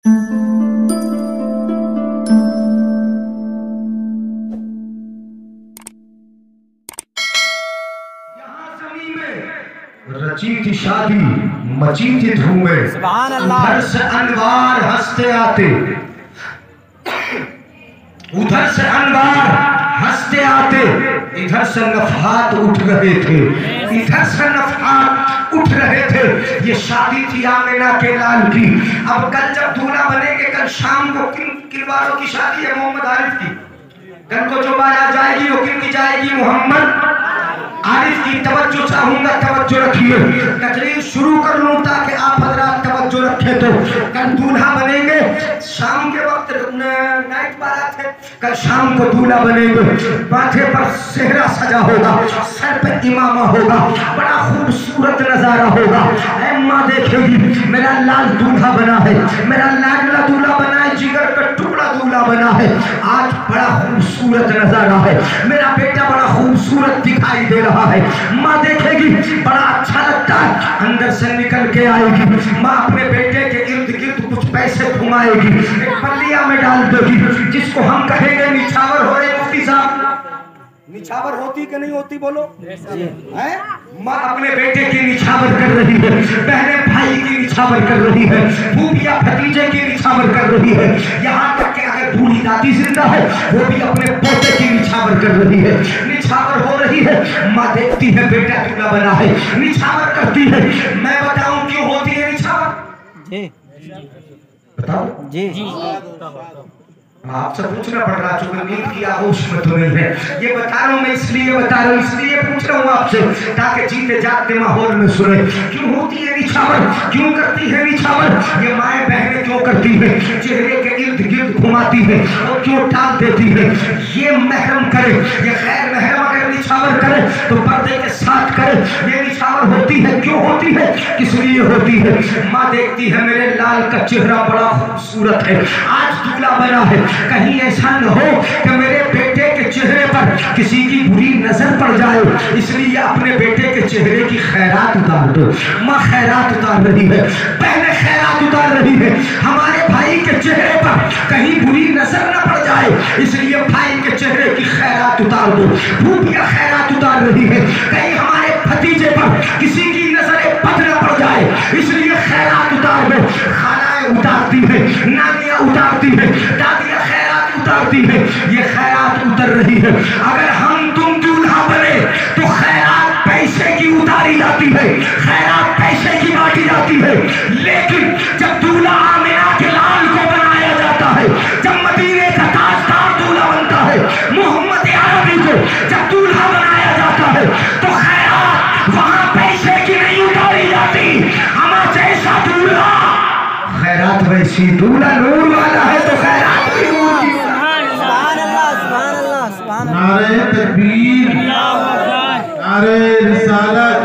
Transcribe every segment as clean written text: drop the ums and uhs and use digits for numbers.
रची थी शादी, मची थी धूमें, उधर से अनवार हंसते आते, उधर से अनवार हंसते आते, इधर से नफहात उठ रहे थे, इधर से नफहात उठ रहे थे। ये शादी थी आमिना के लाल की। अब कल जब दूल्हा बनेंगे, कल शाम को किन वालों की शादी है? मोहम्मद आरिफ की। कल को जो बारात जाएगी वो किन की जाएगी? मोहम्मद आरिफ की। तवज्जो चाहूंगा, तवज्जो रखिए। तकरीर शुरू कर लूं ताकि आप हजरात तवज्जो रखें। तो कल दूल्हा बनेंगे, शाम के वक्त नाइट बारात है, कल शाम को दूल्हा बनेंगे। माथे पर सेहरा सजा होगा, सर पे इमामा होगा, बड़ा खूबसूरत नजारा होगा। अम्मा देखेगी मेरा लाल दूल्हा बना है, मेरा लाडला दूल्हा बना है, जिगर का टुकड़ा दूल्हा बना है। आज बड़ा खूबसूरत नजारा है, मेरा बेटा बड़ा खूबसूरत दिखाई दे रहा है। माँ देखेगी बड़ा अच्छा लगता है, अंदर से निकल के आएगी। माँ अपने बेटे के इर्द गिर्द कुछ पैसे घुमाएगी, एक पल्लिया में डाल देगी, जिसको हम कहेंगे निछावर हो रहे। मुफ्ती साहब, निछावर होती कि नहीं होती? बोलो। हैं? माँ अपने बेटे की निछावर कर रही है, बहनें भाई की निछावर कर रही है, फूफिया भतीजे की निछावर कर रही है। यहाँ तक कि अगर बूढ़ी दादी जिंदा है वो भी अपने पोते की निछावर कर रही है। निछावर हो रही है, माँ देखती है बेटा दूल्हा बना है, निछावर करती है। मैं बताऊं क्यों होती है निछावर? जी बताओ। जी आपसे पूछना पड़ रहा, चूंकि नींद की आगोश में तो नहीं है। ये बता रहा हूँ मैं, इसलिए बता रहा हूँ, इसलिए पूछ रहा हूँ आपसे ताकि जीते जागते माहौल में सुने। क्यों होती है निछावर? क्यों करती है निछावर? ये माएँ बहनें क्यों करती है? चेहरे के इर्द गिर्द घुमाती है और क्यों टाल देती है? ये महरम करे, ये गैर महरम अगर निछावर करे तो पर्दे के साथ करे। ये निछावर होती है, क्यों होती है, किस लिए होती है? माँ देखती है मेरे लाल का चेहरा बड़ा खूबसूरत है, आज दूल्हा बना है, कहीं ऐसा न हो कि मेरे बेटे के चेहरे पर किसी की बुरी नजर पड़ जाए, इसलिए अपने बेटे के चेहरे की खैरात उतार दो। माँ खैरात उतार रही है, बहनें खैरात उतार रही है। हमारे भाई के चेहरे पर कहीं बुरी नजर न पड़ जाए, इसलिए भाई के चेहरे की खैरात उतार दो। फूफिया खैरात उतार रही है, कहीं हमारे भतीजे पर किसी की नजरें बद न पड़ जाए, इसलिए खैरात उतार दो। खालाएं उतारती है, नानियां उतारती है, दादियां खैरात उतारती है। ये खैरात उतर रही है। अगर हम तुम दूल्हा बने तो खैरात पैसे की उतारी जाती है, खैरात पैसे की बांटी जाती है। लेकिन जब दूल्हा आमिना के लाल को बनाया जाता है, जब मदीने का ताजदार दूल्हा बनता है, मोहम्मद अरबी को जब दूल्हा बनाया जाता है तो खैरात वहां पैसे की नहीं उतारी जाती। हमारा जैसा दूल्हा, खैरात वैसी, दूल्हा नूर वाला है तो खैरात भी नूर की। नारे तकबीर, नारे रिसालत,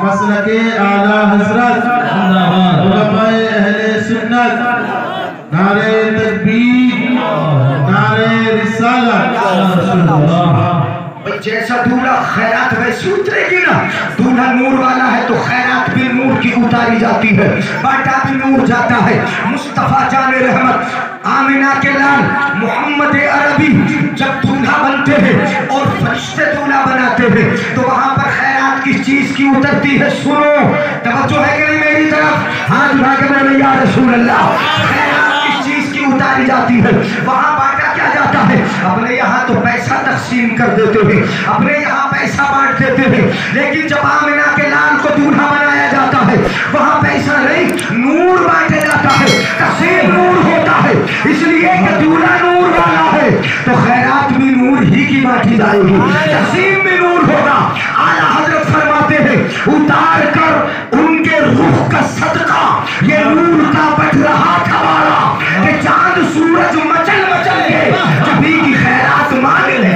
मसलके आला हजरत, उलमाए अहले सुन्नत। नारे तकबीर, नारे रिसालत। जैसा दूल्हा खैरात वैसी उतरेगी ना। दूल्हा नूर वाला है तो खैरात भी नूर की उतारी जाती है, बाटा भी नूर जाता है। मुस्तफा जाने रहमत आमिना के लाल मोहम्मद अरबी जब दूल्हा बनते हैं और फरिश्ते दूल्हा बनाते हैं तो वहां पर खैरात किस चीज की उतरती है? सुनो, तवज्जो है कि नहीं मेरी तरफ? हाथ उठा के बोलो या रसूल अल्लाह। खैरात किस चीज की उतारी जाती है? वहां बांटा क्या जाता है? अपने यहाँ तो पैसा तकसीम कर देते हैं, अपने यहाँ पैसा बांट देते हैं, लेकिन जब आमिना के लाल को दूल्हा बनाया जाता है वहां पैसा नहीं, नूर बांटा जाता है, तकसीम नूर होता है। इसलिए कि दूल्हा नूर वाला है तो खैरात भी नूर ही की बांटी जाएगी, तकसीम भी नूर होगा। आला हजरत फरमाते हैं उतार कर उनके रूह का सदका ये नूर का बट रहा था वाला कि चांद सूरज मचल मचल के कभी की खैरात मांग ले।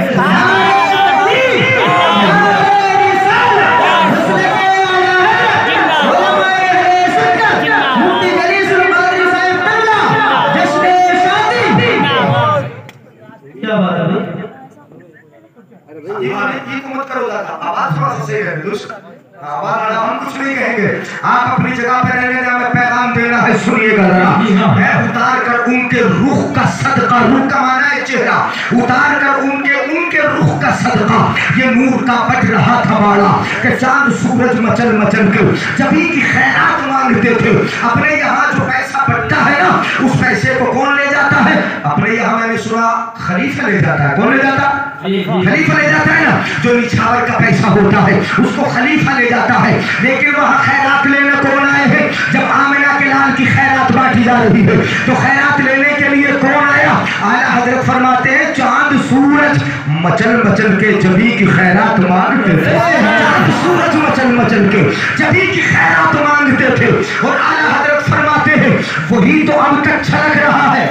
हम कुछ नहीं कहेंगे, आप अपनी जगह पे रहने दें, हमें पैगाम देना है, सुनिएगा जरा। है उतार कर उनके रुख का सदका, रुख का माना है चेहरा, उतार कर उनके रुख का सदका ये नूर का बट रहा था बाड़ा कि चांद सूरज मचल मचल के जबी की खैरात मांगते थे। अपने यहाँ जो पैसा बटता है ना, उस पैसे को कौन ले जाता है? अपने यहाँ मैंने सुना खलीफा ले जाता है। कौन ले जाता? खलीफा ले जाता है ना, जो निछावर का पैसा होता है उसको खलीफा ले जाता है। लेकिन वहाँ खैरात लेने कौन आए हैं? जब आमिना के लाल की खैरात बांटी जा रही है तो खैरात लेने के लिए कौन आया? आला हजरत फरमाते हैं चांद सूरज मचल मचल के जबी की खैरात मांगते थे। चांद सूरज मचल मचल के जबी की खैरात मांगते थे। और आला हजरत फरमाते हैं वही तो अब तक छलक रहा है,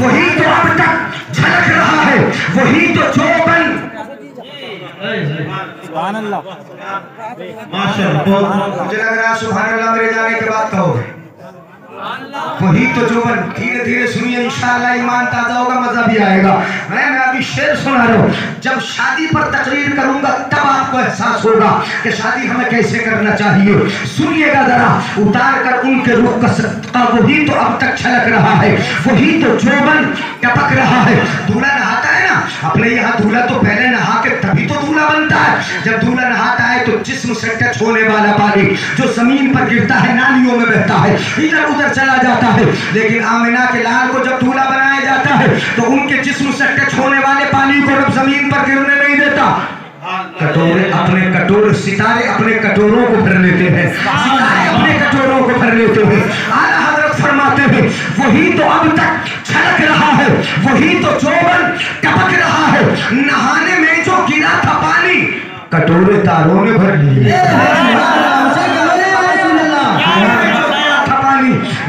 वही तो अब तक झलक रहा है, वही तो चौबन। मुझे लग रहा है सुभान अल्लाह मेरे जाने के बाद कहोगे वही तो चौबन। धीरे धीरे सुनिए, इंशाअल्लाह ईमान ताजा होगा, मजा भी आएगा। मैं अभी शेर सुना रहा हूँ, जब शादी पर तकरीर करूंगा तब आपको एहसास होगा कि शादी हमें कैसे करना चाहिए। सुनिएगा जरा, उतार कर उनके रुख का सदका वही तो अब तक छलक रहा है, वही तो चौबन टपक रहा है। दूल्हा नहाता है ना, अपने यहाँ दूल्हा तो पहले नहा के तभी तो दूल्हा बनता है। जब दूल्हा नहाता है तो जिस्म से टच होने वाला पानी जो जमीन पर गिरता है नालियों में बहता है, इधर उधर चला जाता है। लेकिन आमिना के लाल को जब दूल्हा बनाया जाता है तो उनके जिस्म से टच होने वाले पानी को रब जमीन पर गिरने नहीं देता। कटोरे अपने कटोरे, सितारे अपने कटोरों को भर लेते हैं, सितारे अपने कटोरों को भर लेते हैं। आला हजरत फरमाते हैं वही तो अब तक छलक रहा है, वही तो चौबन टपक रहा है। नहाने में जो गिरा था पानी कटोरे तारों ने भर लिए।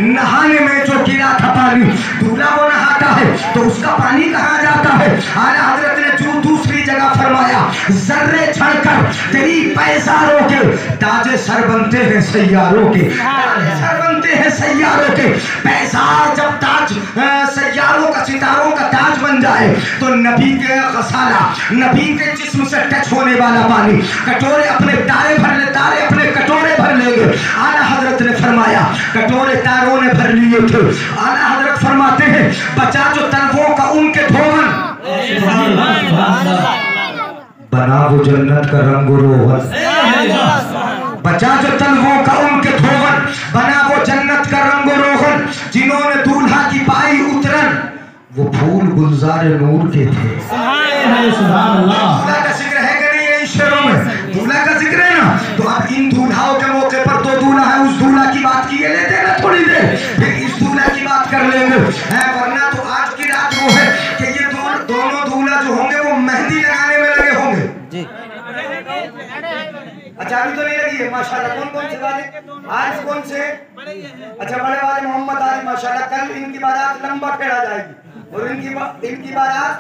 नहाने में जो गिरा था पानी, दूल्हा वो नहाता है तो उसका पानी कहाँ जाता है? आला हजरत ने जो दूसरी जगह फरमाया जर्रे छड़कर तेरी पैसारों के ताजे सर बनते हैं सैयारों के, ताजे सर बनते हैं सैयारों के। पैसार जब ताज सैयारों का, सितारों का ताज बन जाए तो नबी के गसाला, नबी के जिस्म से टच होने वाला पानी कटोरे अपने तारे भर ले, तारे अपने कटोरे भर लेंगे। आला हजरत ने फरमाया कटोरे तारों ने भर लिए थे। आला हजरत फरमाते हैं बचा जो तलवों का उनके धोवन, बना वो जन्नत का रंग रोहन। बचा जो तलवों का उनके धोवन, बना वो जन्नत का रंग रोहन। जिन्होंने दूल्हा की पाई उतरन वो फूल गुलजार नूर के थे। दूल्हा का जिक्र है कि नहीं इन शेरों में? दूल्हा का जिक्र है ना, तो अब इन दूल्हाओं के मौके पर तो दूल्हा है, उस दूल्हा की बात किए लेते ना थोड़ी देर, फिर इस दूल्हा की बात कर लेंगे। वरना तो आज की रात वो है कि ये दोनों दूल्हा जो होंगे वो मेहंदी लगाने में लगे होंगे। अच्छा अभी तो नहीं लगी है माशाल्लाह। कौन कौन से वाले आज? कौन से? अच्छा बड़े वाले मोहम्मद आली माशाल्लाह। कल इनकी बारात लंबा फेरा जाएगी और इनकी बारात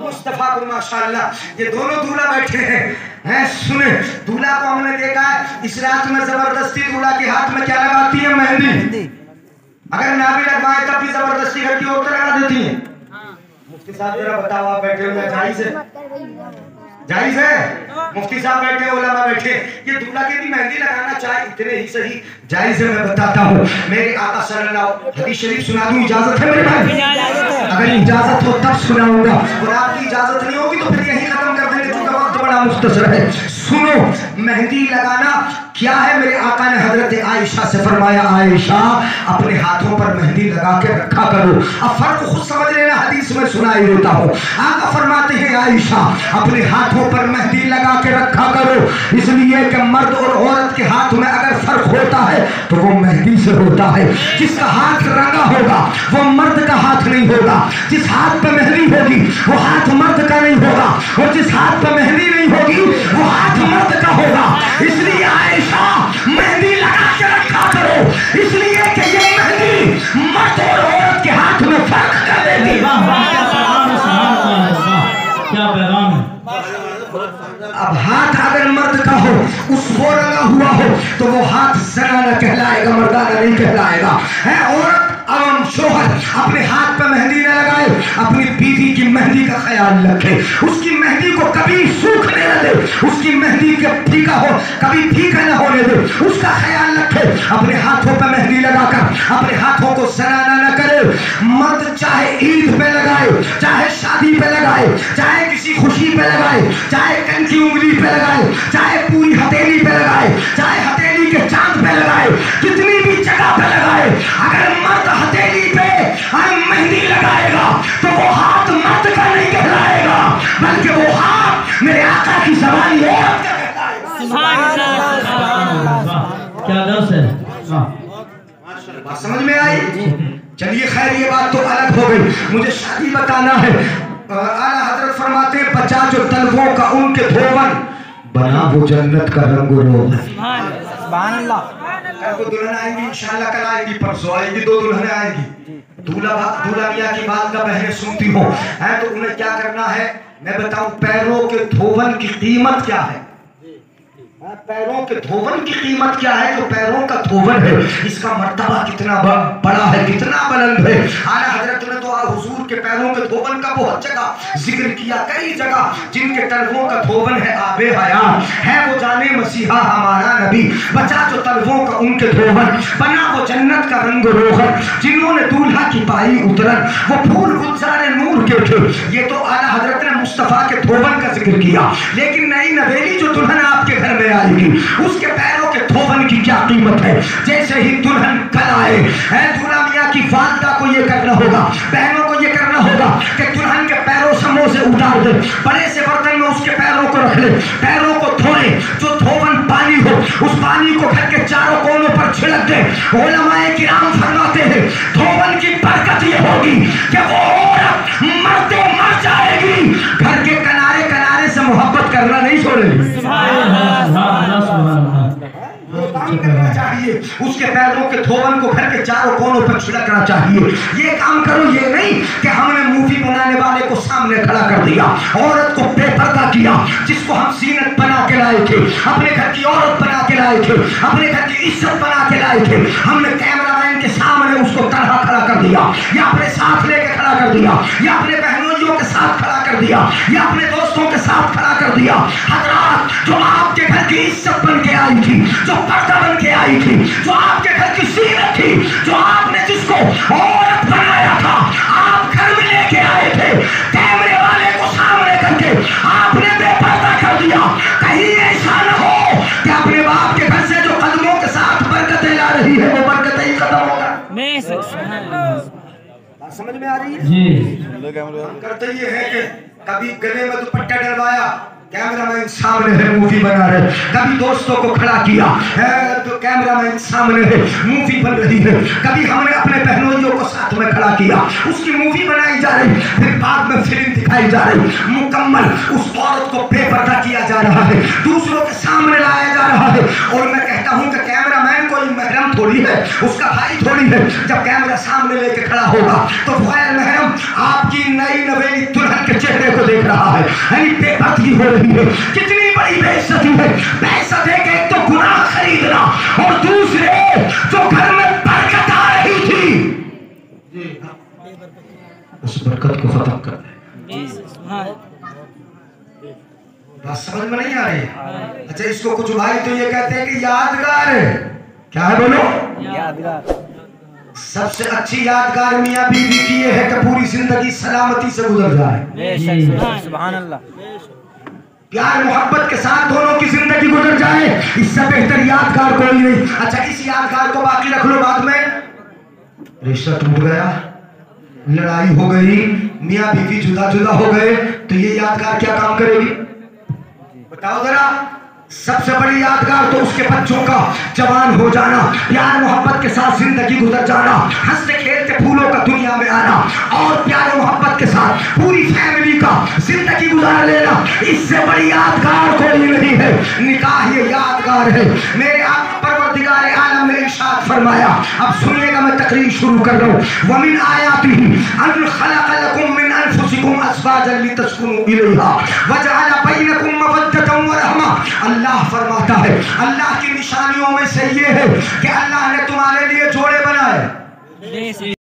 मुस्तफा को माशाल्लाह। ये दोनों दूल्हा बैठे हैं। सुने, दूल्हा को हमने देखा है इस रात में जबरदस्ती दूल्हा के हाथ में क्या लगाती है? मेहंदी। अगर ना भी लगवाए तब भी जबरदस्ती घर की औरतें लगा देती हैं। मुफ्ती साहब जरा बताओ, आप बैठे हुए जायज है? जायज है? मुफ्ती साहब बैठे, उलमा बैठे, ये दूल्हा की भी मेहंदी लगाना चाहे इतने ही सही जायज है। मैं बताता हूँ, मेरे आका सल्लल्लाहु हदीस शरीफ सुना दूं, इजाजत है मेरे भाई? अगर इजाजत हो तब सुनाऊंगा, और आपकी इजाजत नहीं होगी तो फिर यही खत्म कर देंगे क्योंकि वक्त बड़ा मुख्तसर है। सुनो, मेहंदी लगाना क्या है? मेरे आका ने हजरत आयशा से फरमाया आयशा अपने हाथों पर मेहंदी लगा के रखा करो। अब फर्क खुद समझ लेना, हदीस में सुनाई देता हूँ। आका फरमाते हैं आयशा अपने हाथों पर मेहंदी लगा के रखा करो, इसलिए कि मर्द और औरत के हाथ में अगर फर्क होता है तो वो मेहंदी से होता है। जिसका हाथ रंगा होगा वो मर्द का हाथ नहीं होगा, जिस हाथ पे मेहंदी होगी वो हाथ मर्द का नहीं होगा, और जिस हाथ पे मेहंदी नहीं होगी वो हाथ मर्द का होगा। इसलिए आयशा मेहंदी लगा के रखा करो, इसलिए कि ये मेहंदी मर्द और औरत के हाथ में फर्क कर देगी। क्या पैगाम है? अब हाथ अगर मर्द का हो, उसको रंगा हुआ हो, तो वो हाथ जनाना कहलाएगा, मर्दाना नहीं कहलाएगा। है औरत अवम शोहर अपने हाथ पे मेहंदी न लगाए, अपनी बीवी की मेहंदी का ख्याल रखे, उसकी मेहंदी को कभी सूखने न दे, उसकी मेहंदी के फीका हो कभी फीका न होने दे, उसका ख्याल रखे। अपने हाथों पे मेहंदी लगाकर अपने हाथों को सराहना न करे। मर्द चाहे ईद पे लगाए, चाहे शादी पे लगाए, चाहे किसी खुशी पे लगाए, चाहे कन की उंगली पे लगाए, चाहे पूरी हथेली पे लगाए, चाहे हथेली के चांद पे लगाए, कितनी भी जगह पे लगाए, अगर मर्द हथेली पे मेहंदी लगाएगा तो वो हाथ मर्द का नहीं कहलाएगा, बल्कि वो हाथ मेरे आका की ज़बान है। क्या दर्स है? बात समझ में आई? चलिए खैर ये बात तो अलग हो गई, मुझे शादी बताना है। आला हजरत फरमाते हैं, बचा जो तलवों का उनके धोवन, बना वो जन्नत का रंग रोगन। सुभान अल्लाह। कल को दुल्हन आएंगी, इंशाल्लाह कल आएंगी, परसों आएंगी, 2 दुल्हनें आएंगी। दूल्हा मियाँ की बात का बहनें सुनती हो हैं तो उन्हें क्या करना है मैं बताऊं। पैरों के धोवन की कीमत क्या है? पैरों के धोवन की कीमत क्या है? जो पैरों का धोवन है इसका मर्तबा कितना बड़ा है, कितना बुलंद है। आला हजरत ने तो हुजूर के पैरों के धोवन का बहुत जगह जिक्र किया, कई जगह जिनके तलवों का धोवन है आबे हयात है, वो जाने मसीहा हमारा नबी। बचा जो तलवों का उनके धोवन, बना वो जन्नत का रंग रोगन, जिन्होंने दूल्हा की पाई उतरन वो फूल गुलजार नूर के थे। ये तो आला हजरत ने मुस्तफा के धोवन का जिक्र किया, लेकिन नई नवेली जो दुल्हन आपके घर में आएगी उसके पैरों के धोवन की क्या कीमत है। जैसे ही दुल्हन कल आए है, दूल्हा मियाँ की वालिदा को ये करना होगा, बहनों को ये करना होगा कि दुल्हन के पैरों समों से उतार दे, बड़े से बर्तन में उसके पैरों को रख ले, पैरों को धोए, जो धोवन पानी हो उस पानी को घर के चारों कोनों पर छिड़क दे। उलमाए किराम फरमाते हैं धोवन की बरकत ये होगी कि वो औरत मरते मर जाएगी, घर के किनारे किनारे से मोहब्बत करना नहीं छोड़ेगी। करना चाहिए, उसके पैरों के धोवन को घर के चारों कोनों पर छिड़कना चाहिए। ये काम करो, ये नहीं कि हमने मूवी बनाने वाले को सामने खड़ा कर दिया, औरत को बेपर्दा किया, जिसको हम सीनत बना के लाए थे, अपने घर की औरत बना के लाए थे, अपने घर की इज्जत बना के लाए थे, हमने कैमरामैन के सामने उसको तरह खड़ा कर दिया, या अपने साथ लेके खड़ा कर दिया, या अपने बहनोइयों के साथ खड़ा कर दिया, या अपने दोस्तों के साथ खड़ा कर दिया। हजरात, जो आपके घर की इज्जत बन के आई थी, जो पर्दा बन के आई थी, जो आपके घर की सीनत थी, जो आपने जिसको औरत बनाया था, आप घर में लेके आए थे, कैमरे वाले को सामने करके आपने बेपर्दा कर दिया। कहीं ऐसा न हो कि अपने बाप के घर से जो कदमों के साथ बरकतें ला रही है वो बरकतें ही खत्म होगा। समझ में आ रही है जी? करते ये है कि कभी गले में दुपट्टा डलवाया, कैमरामैन सामने है मूवी बना रहे, कभी दोस्तों को खड़ा किया है तो कैमरामैन सामने है मूवी बन रही है, कभी हमने अपने बहनोइयों को साथ में खड़ा किया, उसकी मूवी बनाई जा रही, फिर बाद में फिल्म दिखाई जा रही, मुकम्मल उस औरत को बेपर्दा किया जा रहा है, दूसरों के सामने लाया जा रहा है। और मैं कहता हूँ कि कैमरामैन कोई महरम थोड़ी है, उसका भाई थोड़ी है। जब कैमरा सामने लेके खड़ा होगा तो गैर महरम आपकी नई नवेली दुल्हन के चेहरे को देख रहा है, यानी बेपर्दगी हो रही है। कितनी बड़ी बेइज्जती है, पैसा देके एक तो गुनाह खरीदना और दूसरे जो घर में बरकत आ रही थी उस बरकत को खत्म कर दे। बात समझ में नहीं आ रही? अच्छा, इसको कुछ भाई तो ये कहते हैं कि यादगार है। क्या है बोलो? यादगार। सबसे अच्छी यादगार मियाँ बीवी की ये है कि पूरी जिंदगी सलामती से गुजर जाए। सुभान अल्लाह। प्यार मोहब्बत के साथ दोनों की जिंदगी गुजर जाए, इससे बेहतर यादगार कोई नहीं। अच्छा, इस यादगार को बाकी रख लो, बाद में रिश्ता टूट गया, लड़ाई हो गई, मियाँ बीवी जुदा जुदा हो गए, तो ये यादगार क्या काम करेगी? बताओ जरा। सबसे बड़ी यादगार तो उसके बच्चों का जवान हो जाना, प्यार मोहब्बत के साथ जिंदगी गुजर जाना, हंसते खेलते फूलों का दुनिया में आना, और प्यार मोहब्बत के साथ पूरी फैमिली का जिंदगी गुजार लेना, इससे बड़ी यादगार कोई नहीं है। निकाह ये यादगार है। मेरे आप परवरदिगार आलम ने इरशाद फरमाया, अब सुनिएगा, मैं तकरीर शुरू कर रहा हूँ। वमिन आयातिही अन खलक़ लकुम मिन अनफुसिकुम अज़वाजन लितस्कुनु इलैहा वजअल बैनकुम मवद्दतन व रहमा। अल्लाह फरमाता है, अल्लाह की निशानियों में से ये है कि अल्लाह ने तुम्हारे लिए जोड़े बनाए।